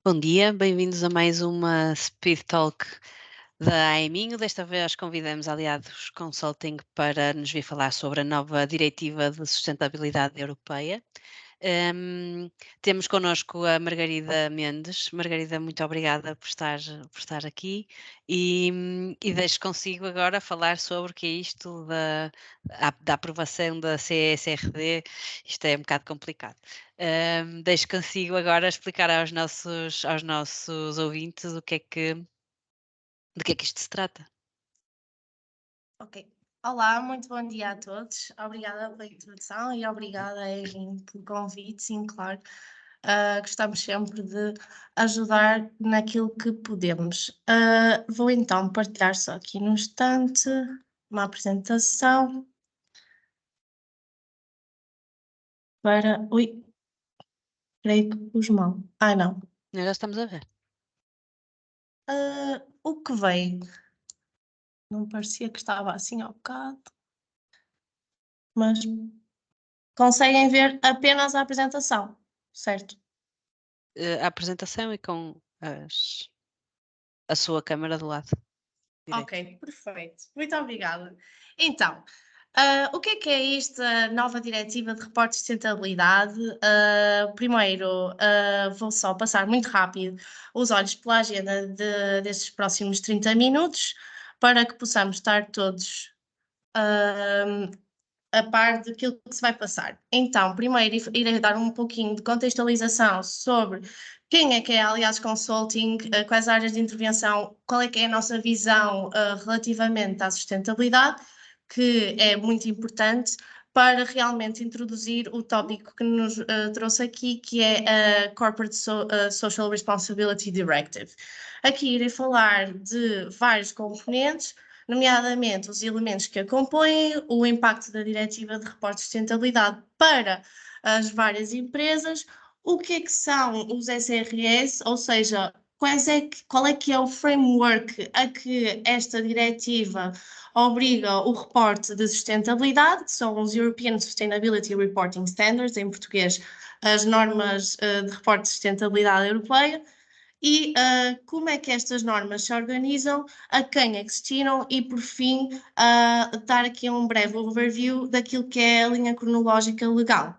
Bom dia, bem-vindos a mais uma Speed Talk da AEMinho. Desta vez convidamos Aliados Consulting para nos vir falar sobre a nova Diretiva de Sustentabilidade Europeia. Temos connosco a Margarida Mendes. Margarida, muito obrigada por estar aqui e deixo consigo agora falar sobre o que é isto da aprovação da CSRD. Isto é um bocado complicado. Deixo consigo agora explicar aos nossos ouvintes de que é que isto se trata. Ok. Olá, muito bom dia a todos. Obrigada pela introdução e obrigada, Evelyn, pelo convite. Sim, claro. Gostamos sempre de ajudar naquilo que podemos. Vou então partilhar só aqui no instante uma apresentação para. Ui, creio que pus mal. Não. Nós já estamos a ver. O que veio? Não parecia que estava assim ao bocado, mas conseguem ver apenas a apresentação, certo? A apresentação e com a sua câmara do lado direito. Ok, perfeito. Muito obrigada. Então, o que é esta nova diretiva de reportes de sustentabilidade? Primeiro, vou só passar muito rápido os olhos pela agenda destes próximos 30 minutos para que possamos estar todos a par daquilo que se vai passar. Então, primeiro irei dar um pouquinho de contextualização sobre quem é que é a Aliados Consulting, quais áreas de intervenção, qual é que é a nossa visão relativamente à sustentabilidade, que é muito importante para realmente introduzir o tópico que nos trouxe aqui, que é a Corporate Social Responsibility Directive. Aqui irei falar de vários componentes, nomeadamente os elementos que a compõem, o impacto da Diretiva de Reportes de Sustentabilidade para as várias empresas, o que é que são os SRS, ou seja, qual é que é o framework a que esta diretiva obriga o reporte de sustentabilidade, que são os European Sustainability Reporting Standards, em português, as normas de reporte de sustentabilidade europeia, e como é que estas normas se organizam, a quem é que se destinam e, por fim, dar aqui um breve overview daquilo que é a linha cronológica legal.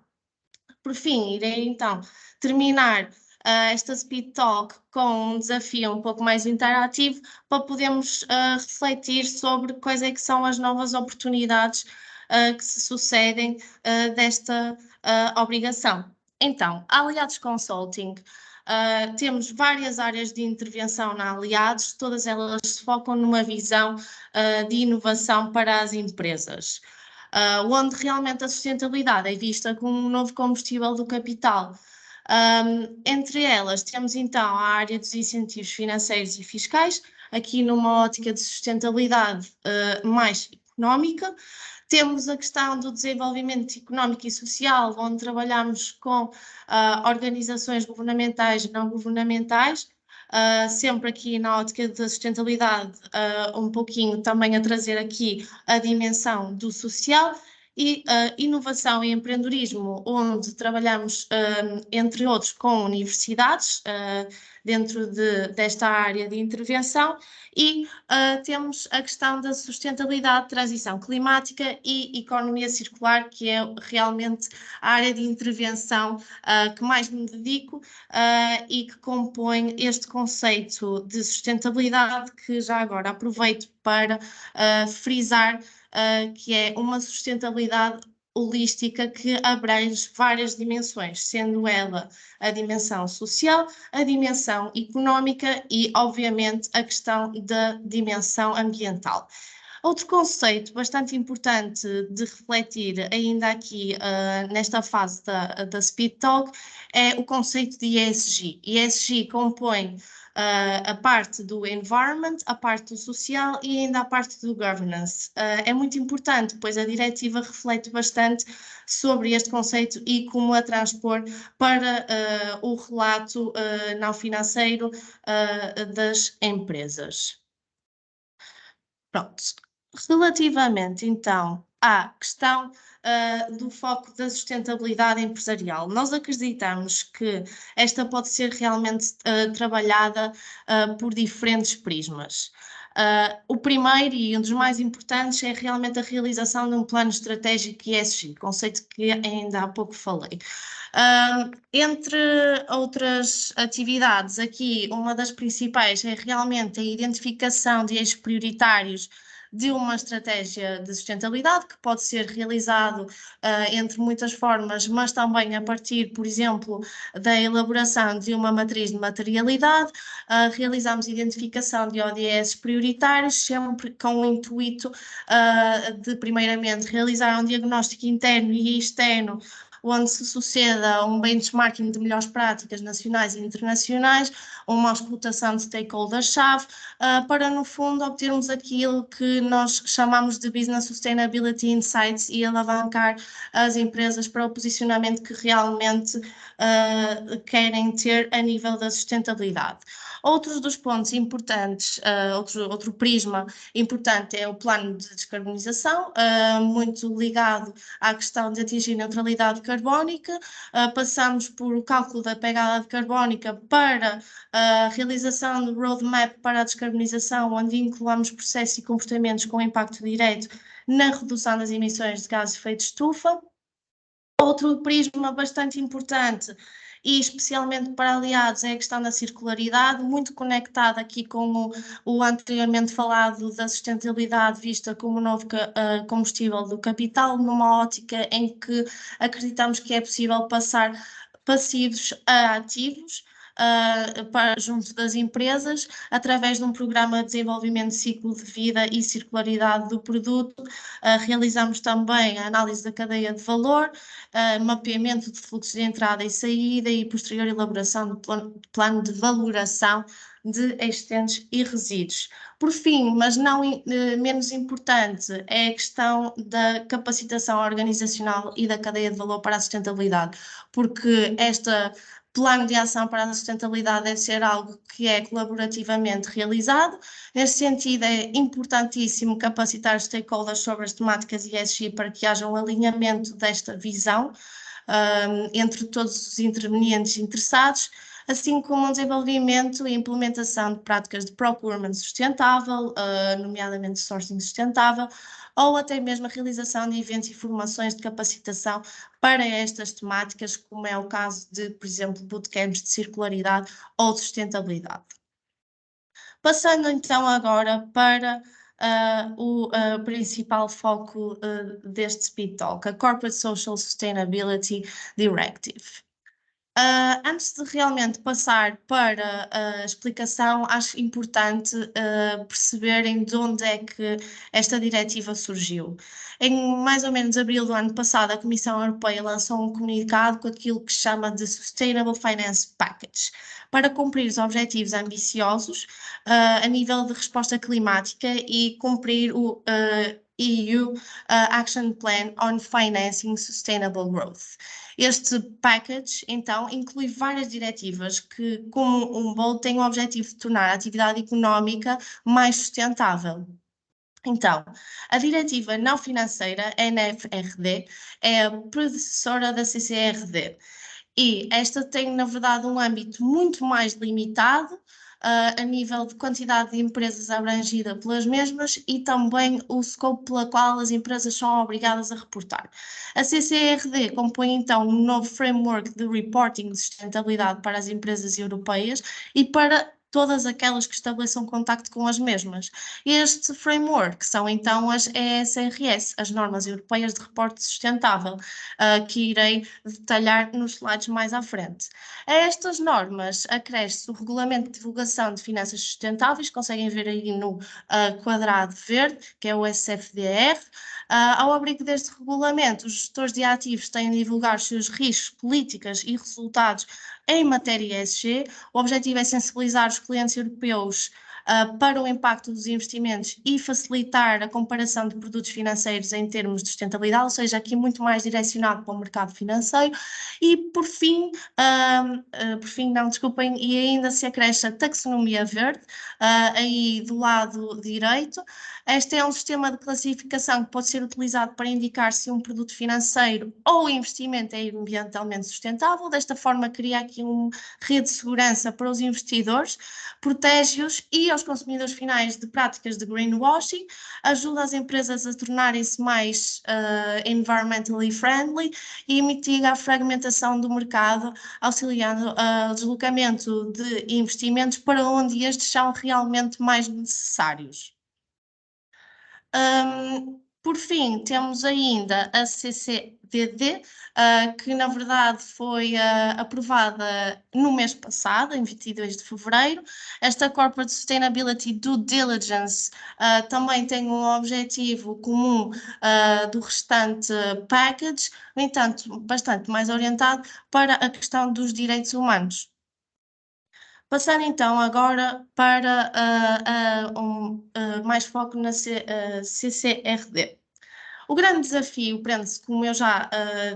Por fim, irei então terminar esta Speed Talk com um desafio um pouco mais interativo para podermos refletir sobre quais é que são as novas oportunidades que se sucedem desta obrigação. Então, Aliados Consulting. Temos várias áreas de intervenção na Aliados, todas elas se focam numa visão de inovação para as empresas. Onde realmente a sustentabilidade é vista como um novo combustível do capital. Entre elas, temos então a área dos incentivos financeiros e fiscais, aqui numa ótica de sustentabilidade mais económica. Temos a questão do desenvolvimento económico e social, onde trabalhamos com organizações governamentais e não governamentais, sempre aqui na ótica da sustentabilidade, um pouquinho também a trazer aqui a dimensão do social e inovação e empreendedorismo, onde trabalhamos, entre outros, com universidades dentro desta área de intervenção e temos a questão da sustentabilidade, transição climática e economia circular, que é realmente a área de intervenção que mais me dedico e que compõe este conceito de sustentabilidade, que já agora aproveito para frisar que é uma sustentabilidade holística que abrange várias dimensões, sendo ela a dimensão social, a dimensão económica e, obviamente, a questão da dimensão ambiental. Outro conceito bastante importante de refletir ainda aqui nesta fase da Speed Talk é o conceito de ESG. ESG compõe a parte do environment, a parte do social e ainda a parte do governance. É muito importante, pois a diretiva reflete bastante sobre este conceito e como a transpor para o relato não financeiro das empresas. Pronto. Relativamente, então, à questão do foco da sustentabilidade empresarial. Nós acreditamos que esta pode ser realmente trabalhada por diferentes prismas. O primeiro e um dos mais importantes é realmente a realização de um plano estratégico ESG, conceito que ainda há pouco falei. Entre outras atividades, aqui uma das principais é realmente a identificação de eixos prioritários de uma estratégia de sustentabilidade que pode ser realizado entre muitas formas, mas também a partir, por exemplo, da elaboração de uma matriz de materialidade. Realizamos identificação de ODS prioritários, sempre com o intuito de, primeiramente, realizar um diagnóstico interno e externo onde se suceda um benchmarking de melhores práticas nacionais e internacionais, uma escutação de stakeholders-chave, para, no fundo, obtermos aquilo que nós chamamos de Business Sustainability Insights e alavancar as empresas para o posicionamento que realmente querem ter a nível da sustentabilidade. Outros dos pontos importantes, outro prisma importante é o plano de descarbonização, muito ligado à questão de atingir neutralidade carbónica. Passamos por o cálculo da pegada carbónica para a realização do roadmap para a descarbonização, onde incluamos processos e comportamentos com impacto direto na redução das emissões de gases de efeito de estufa. Outro prisma bastante importante e especialmente para aliados é a questão da circularidade, muito conectada aqui com o anteriormente falado da sustentabilidade vista como novo combustível do capital, numa ótica em que acreditamos que é possível passar passivos a ativos junto das empresas, através de um programa de desenvolvimento de ciclo de vida e circularidade do produto. Realizamos também a análise da cadeia de valor, mapeamento de fluxos de entrada e saída e posterior elaboração do plano de valoração de excedentes e resíduos. Por fim, mas não menos importante, é a questão da capacitação organizacional e da cadeia de valor para a sustentabilidade, porque esta plano de ação para a sustentabilidade deve ser algo que é colaborativamente realizado. Nesse sentido, é importantíssimo capacitar os stakeholders sobre as temáticas ESG para que haja um alinhamento desta visão entre todos os intervenientes interessados, assim como o desenvolvimento e implementação de práticas de procurement sustentável, nomeadamente sourcing sustentável, ou até mesmo a realização de eventos e formações de capacitação para estas temáticas, como é o caso de, por exemplo, bootcamps de circularidade ou de sustentabilidade. Passando então agora para o principal foco deste Speed Talk, a Corporate Social Sustainability Directive. Antes de realmente passar para a explicação, acho importante perceberem de onde é que esta diretiva surgiu. Em mais ou menos abril do ano passado, a Comissão Europeia lançou um comunicado com aquilo que se chama de Sustainable Finance Package, para cumprir os objetivos ambiciosos a nível de resposta climática e cumprir o EU Action Plan on Financing Sustainable Growth. Este package, então, inclui várias diretivas que, como um bolo, têm o objetivo de tornar a atividade económica mais sustentável. Então, a Diretiva Não Financeira, NFRD, é a predecessora da CCRD e esta tem, na verdade, um âmbito muito mais limitado a nível de quantidade de empresas abrangida pelas mesmas e também o scope pela qual as empresas são obrigadas a reportar. A CCRD compõe então um novo framework de reporting de sustentabilidade para as empresas europeias e para todas aquelas que estabeleçam contacto com as mesmas. Este framework são então as ESRS, as Normas Europeias de Reporte Sustentável, que irei detalhar nos slides mais à frente. A estas normas acresce o Regulamento de Divulgação de Finanças Sustentáveis, conseguem ver aí no quadrado verde, que é o SFDR. Ao abrigo deste regulamento, os gestores de ativos têm de divulgar os seus riscos, políticas e resultados em matéria ESG. O objetivo é sensibilizar os clientes europeus para o impacto dos investimentos e facilitar a comparação de produtos financeiros em termos de sustentabilidade, ou seja, aqui muito mais direcionado para o mercado financeiro. E por fim, não, desculpem, e ainda se acresce a taxonomia verde, aí do lado direito. Este é um sistema de classificação que pode ser utilizado para indicar se um produto financeiro ou investimento é ambientalmente sustentável. Desta forma, cria aqui uma rede de segurança para os investidores, protege-os e aos consumidores finais de práticas de greenwashing, ajuda as empresas a tornarem-se mais environmentally friendly e mitiga a fragmentação do mercado, auxiliando o deslocamento de investimentos para onde estes são realmente mais necessários. Por fim, temos ainda a CCDD, que na verdade foi aprovada no mês passado, em 22 de fevereiro. Esta Corporate Sustainability Due Diligence também tem um objetivo comum do restante package, no entanto, bastante mais orientado para a questão dos direitos humanos. Passar então agora para mais foco na CCRD. O grande desafio prende-se, como eu já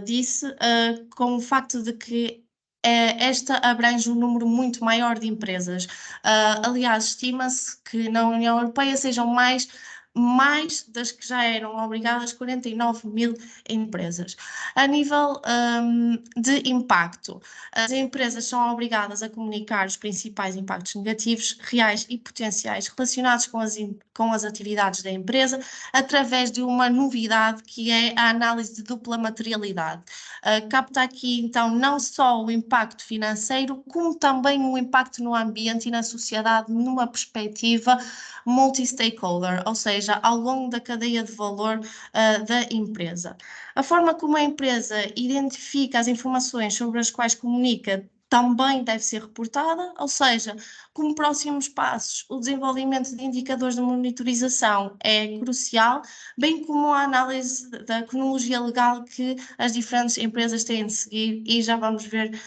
disse, com o facto de que esta abrange um número muito maior de empresas. Aliás, estima-se que na União Europeia sejam mais das que já eram obrigadas, 49 mil empresas. A nível de impacto, as empresas são obrigadas a comunicar os principais impactos negativos, reais e potenciais relacionados com as atividades da empresa, através de uma novidade que é a análise de dupla materialidade. Capta aqui, então, não só o impacto financeiro, como também o impacto no ambiente e na sociedade, numa perspectiva multi-stakeholder, ou seja, ao longo da cadeia de valor da empresa. A forma como a empresa identifica as informações sobre as quais comunica também deve ser reportada, ou seja, como próximos passos, o desenvolvimento de indicadores de monitorização é crucial, bem como a análise da cronologia legal que as diferentes empresas têm de seguir, e já vamos ver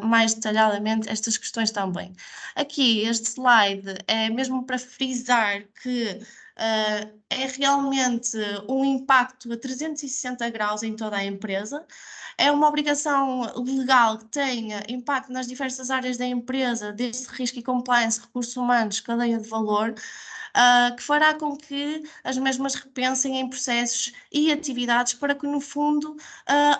mais detalhadamente estas questões também. Aqui, este slide é mesmo para frisar que é realmente um impacto a 360 graus em toda a empresa. É uma obrigação legal que tenha impacto nas diversas áreas da empresa, desde risco e compliance, recursos humanos, cadeia de valor, que fará com que as mesmas repensem em processos e atividades para que, no fundo,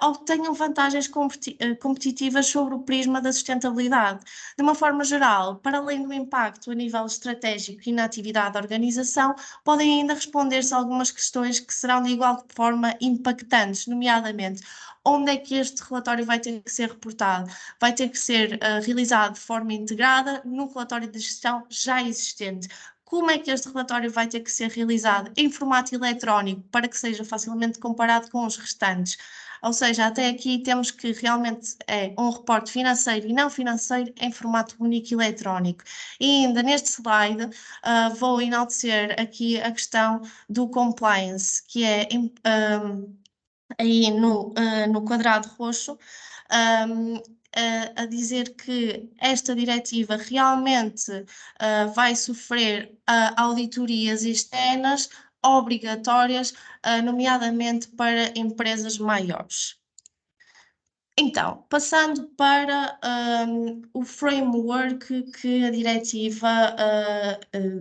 obtenham vantagens competitivas sobre o prisma da sustentabilidade. De uma forma geral, para além do impacto a nível estratégico e na atividade da organização, podem ainda responder-se algumas questões que serão de igual forma impactantes, nomeadamente: onde é que este relatório vai ter que ser reportado? Vai ter que ser realizado de forma integrada no relatório de gestão já existente. Como é que este relatório vai ter que ser realizado em formato eletrónico para que seja facilmente comparado com os restantes? Ou seja, até aqui temos que realmente é um reporte financeiro e não financeiro em formato único e eletrónico. E ainda neste slide vou enaltecer aqui a questão do compliance, que é aí no quadrado roxo, a dizer que esta diretiva realmente vai sofrer auditorias externas obrigatórias, nomeadamente para empresas maiores. Então, passando para o framework que a diretiva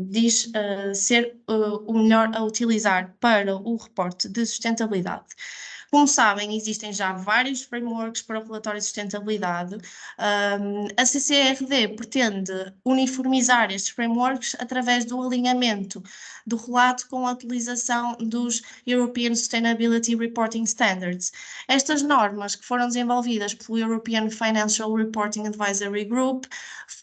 diz ser o melhor a utilizar para o reporte de sustentabilidade. Como sabem, existem já vários frameworks para o relatório de sustentabilidade. A CCRD pretende uniformizar estes frameworks através do alinhamento do relato com a utilização dos European Sustainability Reporting Standards. Estas normas, que foram desenvolvidas pelo European Financial Reporting Advisory Group,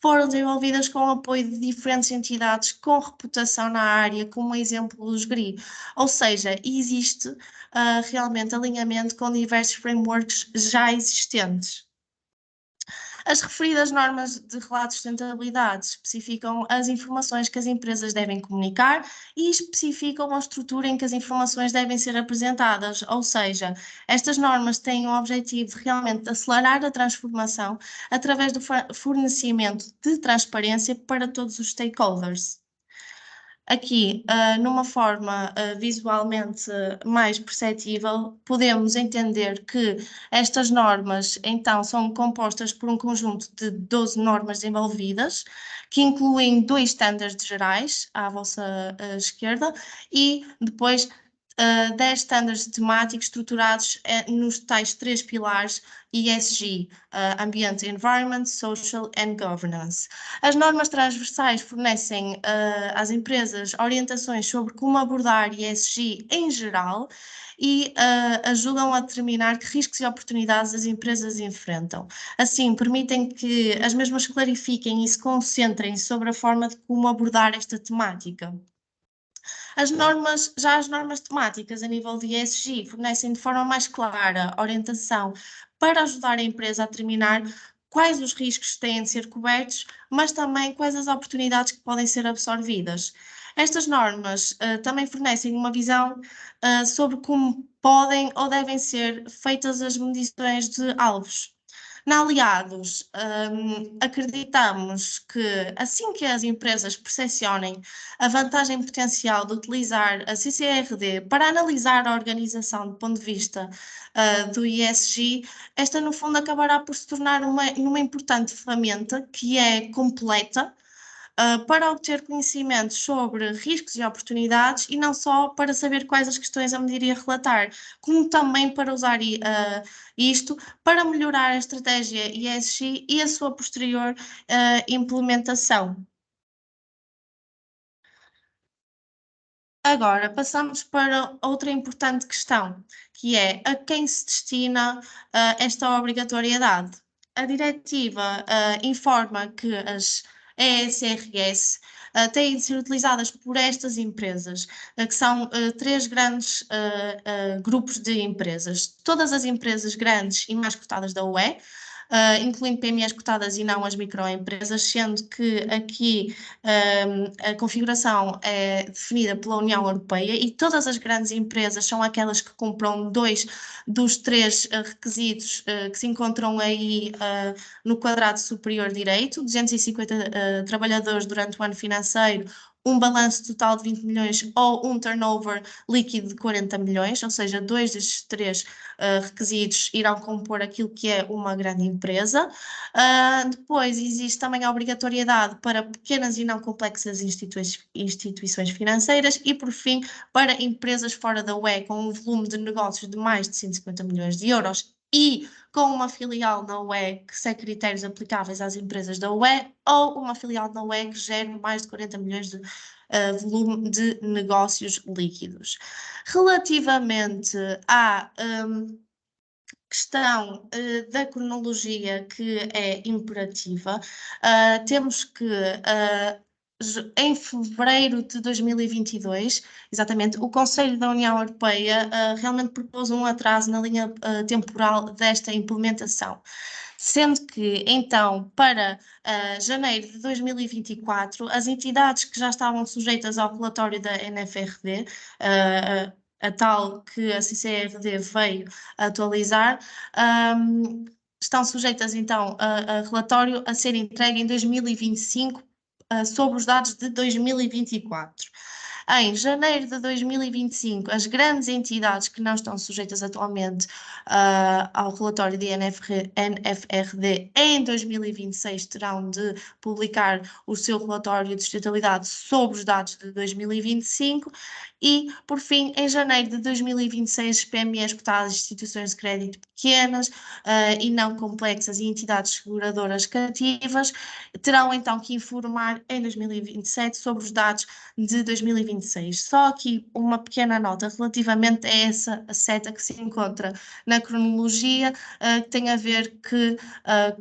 foram desenvolvidas com o apoio de diferentes entidades com reputação na área, como exemplo os GRI. Ou seja, existe realmente alinhamento com diversos frameworks já existentes. As referidas normas de relato de sustentabilidade especificam as informações que as empresas devem comunicar e especificam a estrutura em que as informações devem ser apresentadas, ou seja, estas normas têm o objetivo de realmente acelerar a transformação através do fornecimento de transparência para todos os stakeholders. Aqui, numa forma visualmente mais perceptível, podemos entender que estas normas, então, são compostas por um conjunto de 12 normas desenvolvidas, que incluem 2 estándares gerais à vossa esquerda e depois 10 estándares temáticos estruturados nos tais 3 pilares ESG, Ambiente, Environment, Social and Governance. As normas transversais fornecem às empresas orientações sobre como abordar ESG em geral e ajudam a determinar que riscos e oportunidades as empresas enfrentam. Assim, permitem que as mesmas clarifiquem e se concentrem sobre a forma de como abordar esta temática. As normas temáticas a nível de ESG fornecem de forma mais clara orientação para ajudar a empresa a determinar quais os riscos que têm de ser cobertos, mas também quais as oportunidades que podem ser absorvidas. Estas normas também fornecem uma visão sobre como podem ou devem ser feitas as medições de alvos. Na Aliados, acreditamos que assim que as empresas percepcionem a vantagem potencial de utilizar a CCRD para analisar a organização do ponto de vista do ESG, esta no fundo acabará por se tornar uma importante ferramenta que é completa para obter conhecimentos sobre riscos e oportunidades e não só para saber quais as questões a medir e a relatar, como também para usar isto para melhorar a estratégia ESG e a sua posterior implementação. Agora, passamos para outra importante questão, que é a quem se destina esta obrigatoriedade. A diretiva informa que as ESRS têm de ser utilizadas por estas empresas, que são 3 grandes grupos de empresas. Todas as empresas grandes e mais cotadas da UE, incluindo PMEs cotadas e não as microempresas, sendo que aqui a configuração é definida pela União Europeia e todas as grandes empresas são aquelas que cumpram 2 dos 3 requisitos que se encontram aí no quadrado superior direito, 250 trabalhadores durante o ano financeiro, um balanço total de 20 milhões ou um turnover líquido de 40 milhões, ou seja, 2 destes 3 requisitos irão compor aquilo que é uma grande empresa. Depois existe também a obrigatoriedade para pequenas e não complexas instituições financeiras e, por fim, para empresas fora da UE com um volume de negócios de mais de 150 milhões de euros e com uma filial na UE que segue critérios aplicáveis às empresas da UE ou uma filial na UE que gere mais de 40 milhões de volume de negócios líquidos. Relativamente à questão da cronologia que é imperativa, temos que em fevereiro de 2022, exatamente, o Conselho da União Europeia realmente propôs um atraso na linha temporal desta implementação. Sendo que, então, para janeiro de 2024, as entidades que já estavam sujeitas ao relatório da NFRD, a tal que a CCRD veio atualizar, estão sujeitas, então, a relatório a ser entregue em 2025 sobre os dados de 2024. Em janeiro de 2025, as grandes entidades que não estão sujeitas atualmente ao relatório de NFRD em 2026 terão de publicar o seu relatório de sustentabilidade sobre os dados de 2025 e, por fim, em janeiro de 2026, PMEs cotadas, instituições de crédito pequenas e não complexas e entidades seguradoras cativas terão então que informar em 2027 sobre os dados de 2026. Só aqui uma pequena nota relativamente a essa seta que se encontra na cronologia, que tem a ver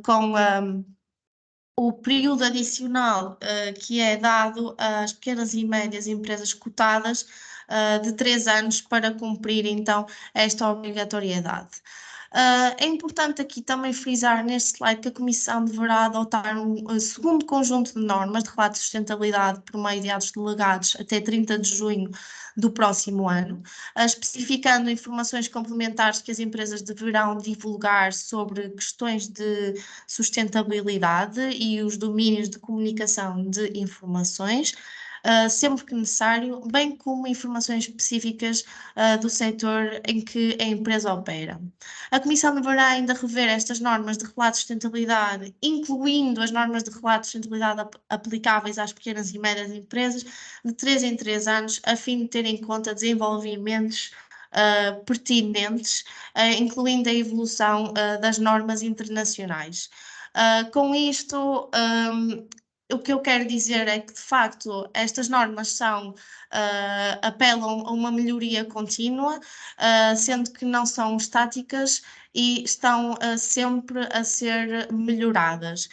com o período adicional que é dado às pequenas e médias empresas cotadas de 3 anos para cumprir então esta obrigatoriedade. É importante aqui também frisar neste slide que a Comissão deverá adotar um segundo conjunto de normas de relato de sustentabilidade por meio de atos delegados até 30 de junho do próximo ano, especificando informações complementares que as empresas deverão divulgar sobre questões de sustentabilidade e os domínios de comunicação de informações. sempre que necessário, bem como informações específicas do setor em que a empresa opera. A Comissão deverá ainda rever estas normas de relato de sustentabilidade, incluindo as normas de relato de sustentabilidade aplicáveis às pequenas e médias empresas, de 3 em 3 anos, a fim de ter em conta desenvolvimentos pertinentes, incluindo a evolução das normas internacionais. Com isto, o que eu quero dizer é que, de facto, estas normas apelam a uma melhoria contínua, sendo que não são estáticas e estão sempre a ser melhoradas.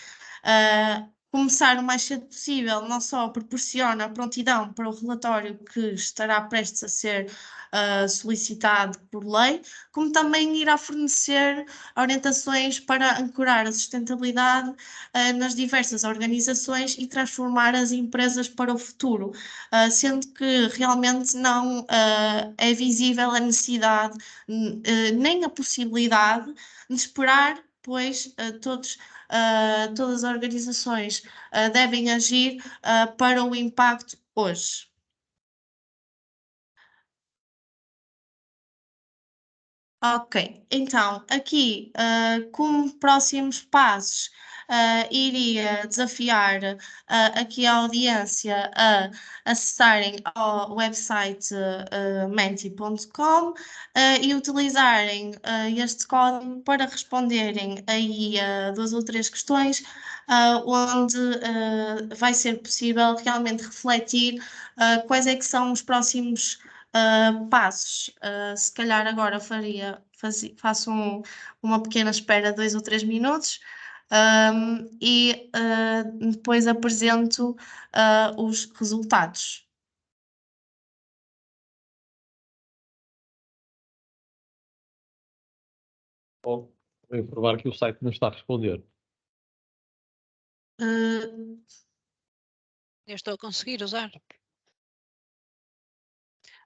Começar o mais cedo possível não só proporciona prontidão para o relatório que estará prestes a ser solicitado por lei, como também irá fornecer orientações para ancorar a sustentabilidade nas diversas organizações e transformar as empresas para o futuro, sendo que realmente não é visível a necessidade nem a possibilidade de esperar, pois todas as organizações devem agir para o impacto hoje. Ok, então aqui, como próximos passos, iria desafiar aqui a audiência a acessarem ao website menti.com e utilizarem este código para responderem aí a 2 ou 3 questões, onde vai ser possível realmente refletir quais é que são os próximos passos. Se calhar agora faço uma pequena espera de 2 ou 3 minutos e depois apresento os resultados. Bom, vou provar que o site não está a responder. Eu estou a conseguir usar.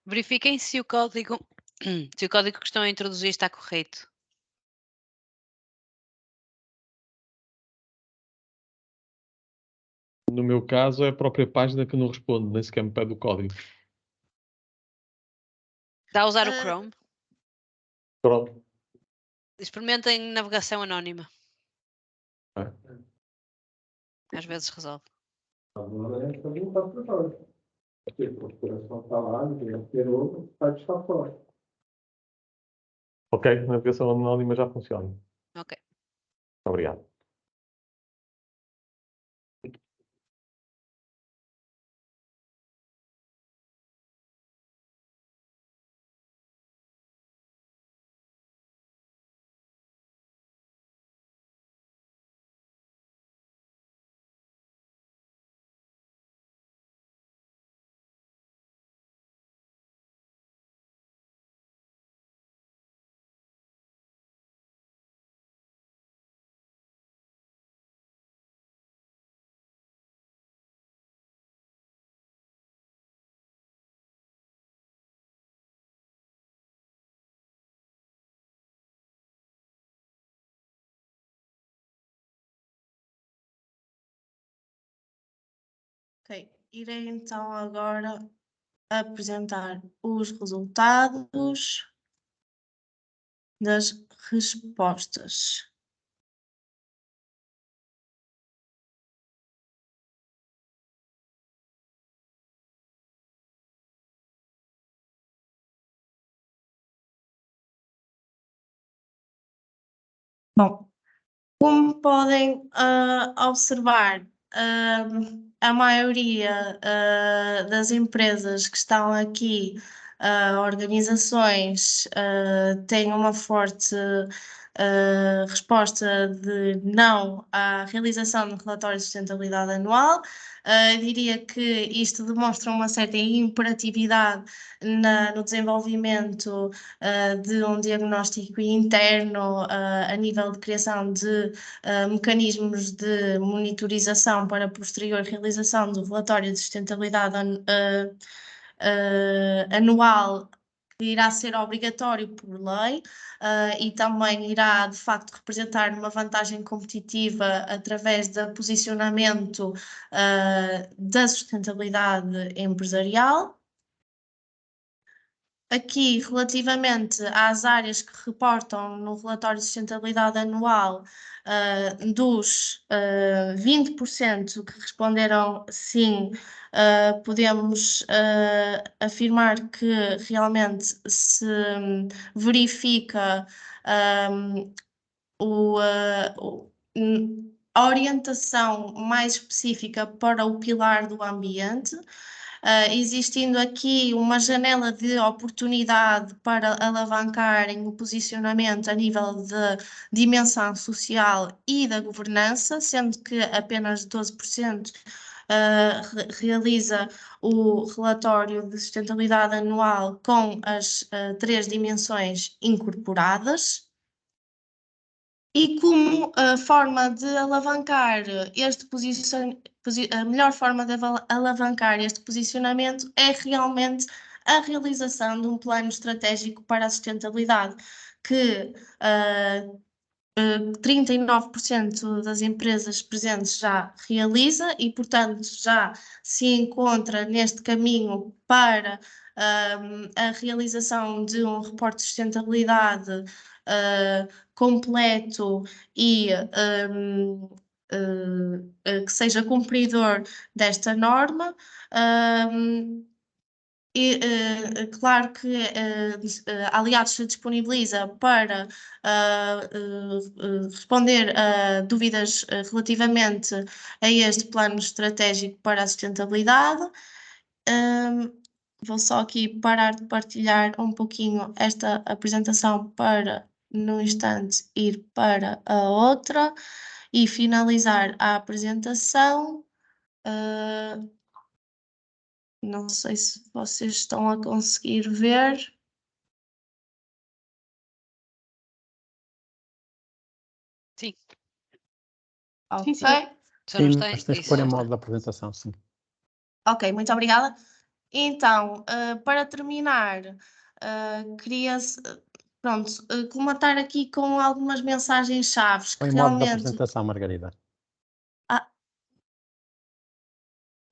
Verifiquem se o código que estão a introduzir está correto. No meu caso, é a própria página que não responde, nem sequer me pede o código. Está a usar o Chrome? Pronto. Experimentem navegação anónima. É. Às vezes resolve. Agora é fazer um passo para fora. Porque a procuração está lá, tem que ter outro, vai estar fora. Ok, a navegação anónima já funciona. Ok. Obrigado. Ok, irei então agora apresentar os resultados das respostas. Bom, como podem observar, a maioria das empresas que estão aqui, organizações, têm uma forte resposta de não à realização do relatório de sustentabilidade anual. Diria que isto demonstra uma certa imperatividade no desenvolvimento de um diagnóstico interno a nível de criação de mecanismos de monitorização para a posterior realização do relatório de sustentabilidade anual irá ser obrigatório por lei e também irá, de facto, representar uma vantagem competitiva através do posicionamento da sustentabilidade empresarial. Aqui, relativamente às áreas que reportam no relatório de sustentabilidade anual, dos 20% que responderam sim, podemos afirmar que realmente se verifica a orientação mais específica para o pilar do ambiente, existindo aqui uma janela de oportunidade para alavancarem o posicionamento a nível de dimensão social e da governança, sendo que apenas 12% realiza o relatório de sustentabilidade anual com as 3 dimensões incorporadas. E como forma de alavancar este a melhor forma de alavancar este posicionamento é realmente a realização de um plano estratégico para a sustentabilidade, que 39% das empresas presentes já realiza e, portanto, já se encontra neste caminho para a realização de um reporte de sustentabilidade completo e que seja cumpridor desta norma. Claro que Aliados se disponibiliza para responder a dúvidas relativamente a este plano estratégico para a sustentabilidade. Vou só aqui parar de partilhar um pouquinho esta apresentação para, no instante, ir para a outra e finalizar a apresentação. Não sei se vocês estão a conseguir ver. Sim. Ok. Só Sim, nos tem. mas tens que Isso pôr já em está. modo de apresentação, sim. Ok, muito obrigada. Então, para terminar, queria comentar aqui com algumas mensagens-chave que Põe em modo de realmente... apresentação, Margarida.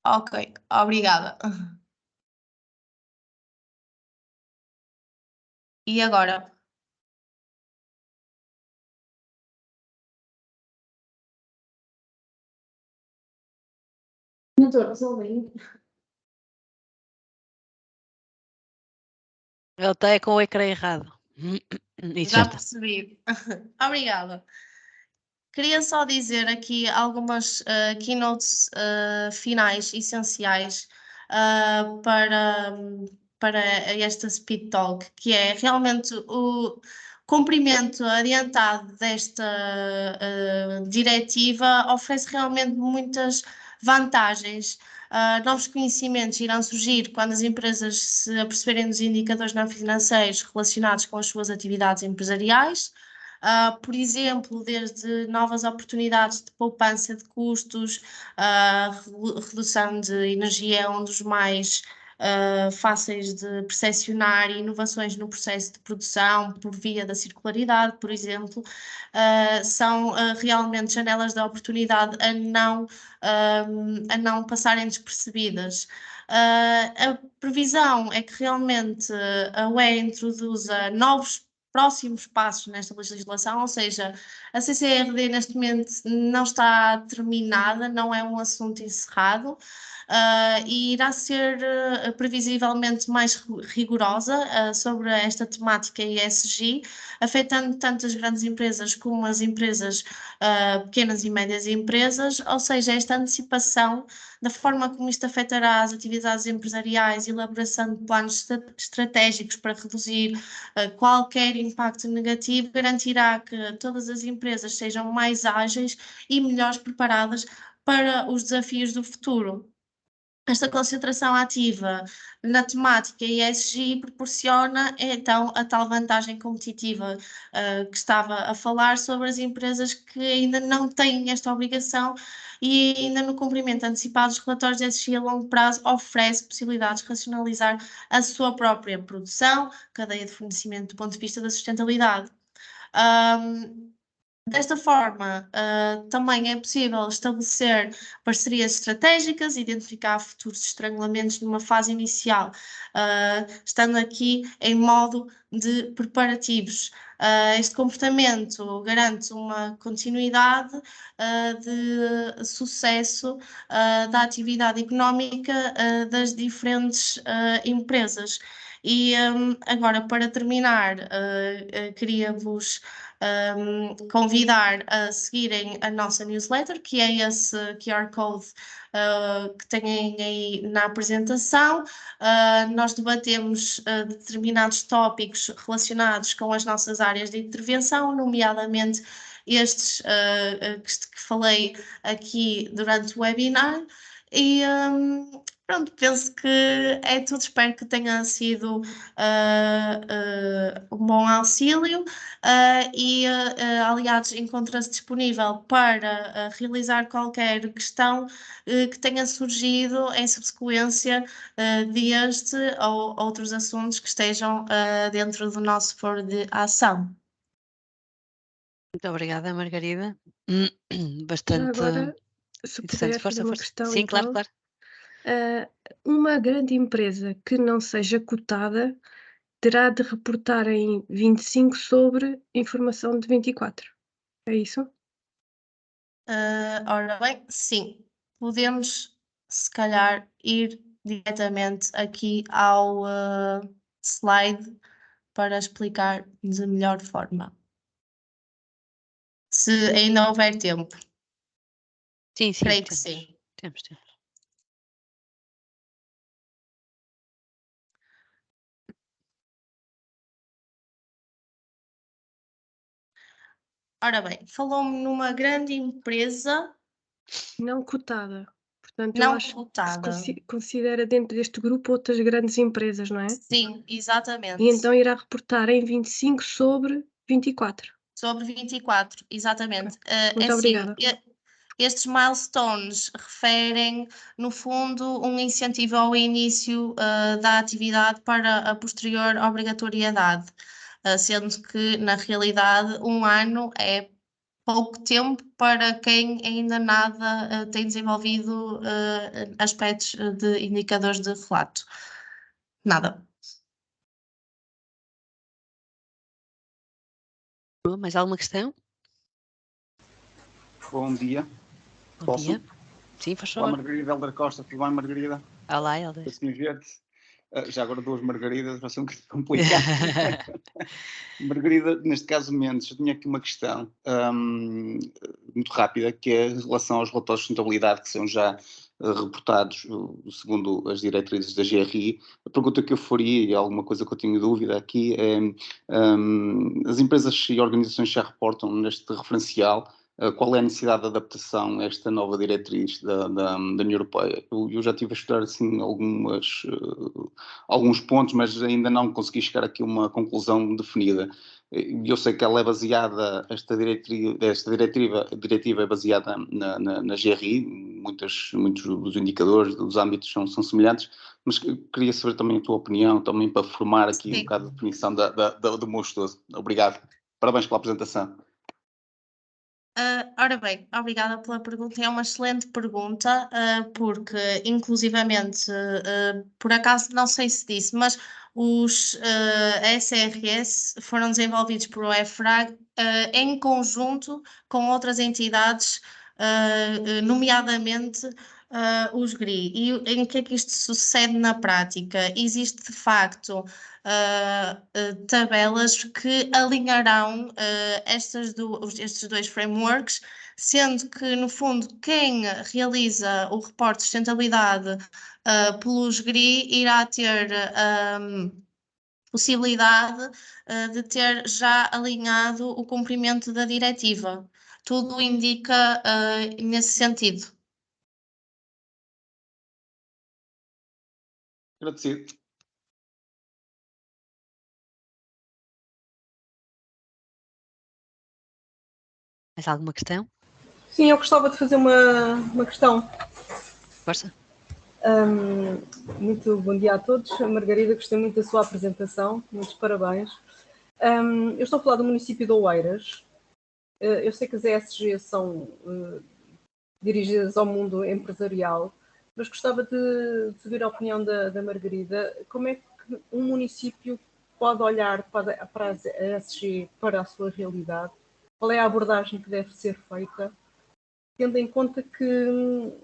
Ok, obrigada. E agora? Não estou a resolver. Ele está com o ecrã errado. Isso já Já está. percebi. Obrigada. Queria só dizer aqui algumas keynotes finais essenciais para esta Speed Talk, que é realmente o cumprimento adiantado desta diretiva oferece realmente muitas vantagens. Novos conhecimentos irão surgir quando as empresas se aperceberem dos indicadores não financeiros relacionados com as suas atividades empresariais. Por exemplo, desde novas oportunidades de poupança de custos, redução de energia é um dos mais fáceis de percepcionar, e inovações no processo de produção por via da circularidade, por exemplo, são realmente janelas de oportunidade a não passarem despercebidas. A previsão é que realmente a UE introduza novos próximos passos nesta legislação, ou seja, a CCRD neste momento não está terminada, não é um assunto encerrado, e irá ser previsivelmente mais rigorosa sobre esta temática ESG, afetando tanto as grandes empresas como as empresas, pequenas e médias empresas, ou seja, esta antecipação da forma como isto afetará as atividades empresariais e elaboração de planos estratégicos para reduzir qualquer impacto negativo, garantirá que todas as empresas sejam mais ágeis e melhores preparadas para os desafios do futuro. Esta concentração ativa na temática ESG proporciona, então, a tal vantagem competitiva que estava a falar sobre as empresas que ainda não têm esta obrigação e ainda no cumprimento antecipado dos relatórios de ESG a longo prazo oferece possibilidades de racionalizar a sua própria produção, cadeia de fornecimento do ponto de vista da sustentabilidade. Desta forma, também é possível estabelecer parcerias estratégicas, identificar futuros estrangulamentos numa fase inicial, estando aqui em modo de preparativos. Este comportamento garante uma continuidade de sucesso da atividade económica das diferentes empresas. E agora, para terminar, queria-vos convidar a seguirem a nossa newsletter, que é esse QR Code que têm aí na apresentação. Nós debatemos determinados tópicos relacionados com as nossas áreas de intervenção, nomeadamente estes que falei aqui durante o webinar. E pronto, penso que é tudo. Espero que tenha sido um bom auxílio. Aliados, encontra-se disponível para realizar qualquer questão que tenha surgido em subsequência deste ou outros assuntos que estejam dentro do nosso foro de ação. Muito obrigada, Margarida. Bastante Agora, se interessante. puder fazer uma questão, Sim, claro, então. claro. Uma grande empresa que não seja cotada terá de reportar em 25 sobre informação de 24. É isso? Ora bem, sim, podemos se calhar ir diretamente aqui ao slide para explicar de melhor forma. Se ainda houver tempo. Sim, Creio que temos. sim. Temos. Ora bem, falou-me numa grande empresa Não cotada. Portanto, eu não acho cotada. que se considera dentro deste grupo outras grandes empresas, não é? Sim, exatamente. E então irá reportar em 25 sobre 24. Sobre 24, exatamente. Muito assim, obrigada. estes milestones referem, no fundo, um incentivo ao início da atividade para a posterior obrigatoriedade, sendo que, na realidade, um ano é pouco tempo para quem ainda nada tem desenvolvido aspectos de indicadores de relato. Nada. Mais alguma questão? Bom dia. Bom Posso? dia. Sim, faz Olá, favor. Margarida Helder Costa. Tudo bem, Margarida? Olá, Helder. Assim ver-te. Já agora duas Margaridas, vai ser um bocadinho complicado. Margarida, neste caso Mendes, eu tinha aqui uma questão muito rápida, que é em relação aos relatórios de sustentabilidade que são já reportados segundo as diretrizes da GRI. A pergunta que eu faria, e alguma coisa que eu tenho dúvida aqui, é as empresas e organizações já reportam neste referencial qual é a necessidade de adaptação a esta nova diretriz da União Europeia. Eu já estive a estudar assim, alguns pontos, mas ainda não consegui chegar aqui a uma conclusão definida. Eu sei que ela é baseada, esta diretiva é baseada na GRI, muitos dos indicadores, dos âmbitos são semelhantes, mas queria saber também a tua opinião, também para formar aqui um bocado a definição do meu estudo. Obrigado. Parabéns pela apresentação. Ora bem, obrigada pela pergunta. É uma excelente pergunta, porque, inclusivamente, por acaso não sei se disse, mas os SRS foram desenvolvidos por o EFRAG em conjunto com outras entidades, nomeadamente os GRI. E em que é que isto sucede na prática? Existe, de facto, tabelas que alinharão estes dois frameworks, sendo que, no fundo, quem realiza o reporte de sustentabilidade pelos GRI irá ter possibilidade de ter já alinhado o cumprimento da diretiva. Tudo indica nesse sentido. Agradecido. Mais alguma questão? Sim, eu gostava de fazer uma questão. Força. Muito bom dia a todos. Margarida, gostei muito da sua apresentação. Muitos parabéns. Eu estou a falar do município de Oeiras. Eu sei que as ESG são dirigidas ao mundo empresarial, mas gostava de saber a opinião da Margarida. Como é que um município pode olhar para as ESG, para a sua realidade? Qual é a abordagem que deve ser feita? Tendo em conta que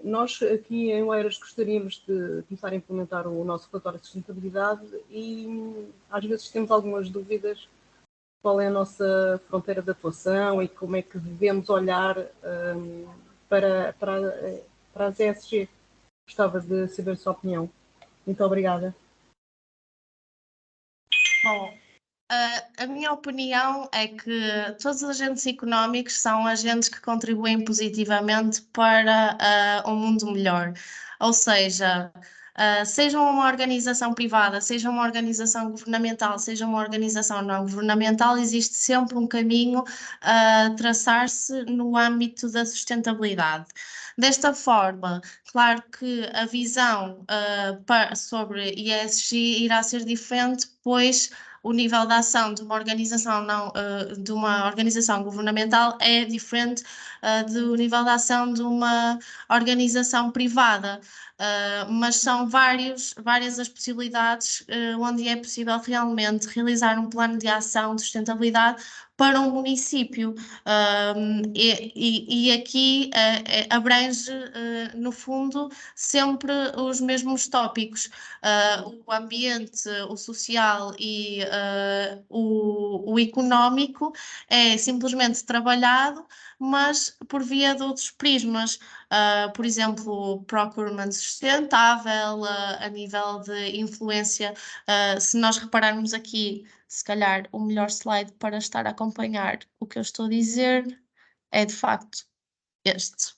nós aqui em Oeiras gostaríamos de começar a implementar o nosso relatório de sustentabilidade e às vezes temos algumas dúvidas qual é a nossa fronteira de atuação e como é que devemos olhar para as ESG. Gostava de saber a sua opinião. Muito obrigada. Bom, a minha opinião é que todos os agentes económicos são agentes que contribuem positivamente para um mundo melhor. Ou seja, seja uma organização privada, seja uma organização governamental, seja uma organização não governamental, existe sempre um caminho a traçar-se no âmbito da sustentabilidade. Desta forma, claro que a visão sobre ESG irá ser diferente, pois o nível de ação de uma organização de uma organização governamental é diferente do nível de ação de uma organização privada. Mas são várias as possibilidades onde é possível realmente realizar um plano de ação de sustentabilidade para um município. E aqui abrange, no fundo, sempre os mesmos tópicos. O ambiente, o social e o económico é simplesmente trabalhado, mas por via de outros prismas. Por exemplo, procurement sustentável, a nível de influência. Se nós repararmos aqui, se calhar o melhor slide para estar a acompanhar o que eu estou a dizer é de facto este.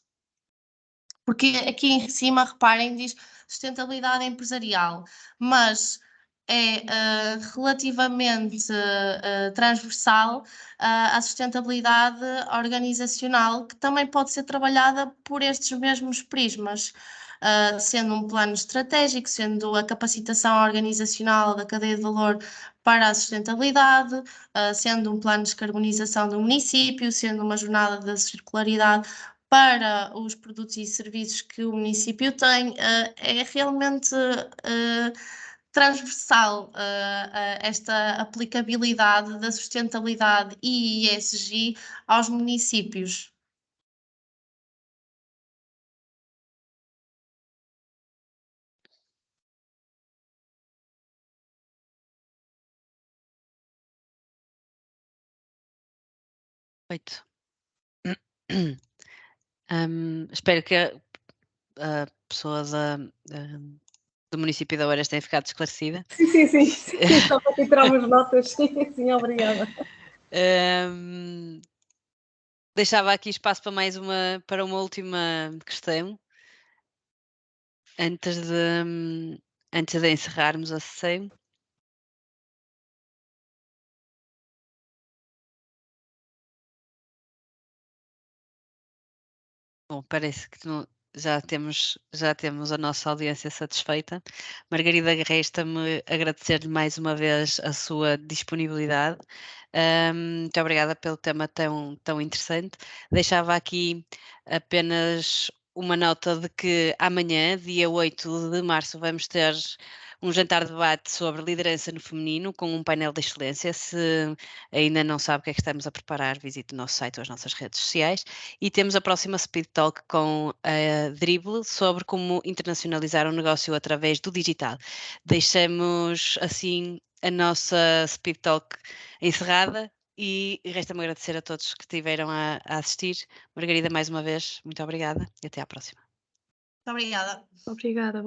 Porque aqui em cima, reparem, diz sustentabilidade empresarial, mas é relativamente transversal à sustentabilidade organizacional, que também pode ser trabalhada por estes mesmos prismas, sendo um plano estratégico, sendo a capacitação organizacional da cadeia de valor para a sustentabilidade, sendo um plano de descarbonização do município, sendo uma jornada da circularidade para os produtos e serviços que o município tem, é realmente transversal esta aplicabilidade da sustentabilidade e ESG aos municípios. Feito. Espero que a pessoa do município de Oeiras tenha ficado esclarecida. Sim. Estava aqui a tirar umas notas. Sim, obrigada. Deixava aqui espaço para uma última questão, antes de encerrarmos a sessão. Bom, parece que já temos a nossa audiência satisfeita. Margarida, resta-me agradecer-lhe mais uma vez a sua disponibilidade. Muito obrigada pelo tema tão interessante. Deixava aqui apenas uma nota de que amanhã, dia 8 de março, vamos ter um jantar de debate sobre liderança no feminino com um painel de excelência. Se ainda não sabe o que é que estamos a preparar, visite o nosso site ou as nossas redes sociais. E temos a próxima Speed Talk com a Dribble sobre como internacionalizar um negócio através do digital. Deixamos assim a nossa Speed Talk encerrada e resta-me agradecer a todos que estiveram a assistir. Margarida, mais uma vez, muito obrigada e até à próxima. Muito obrigada. Obrigada.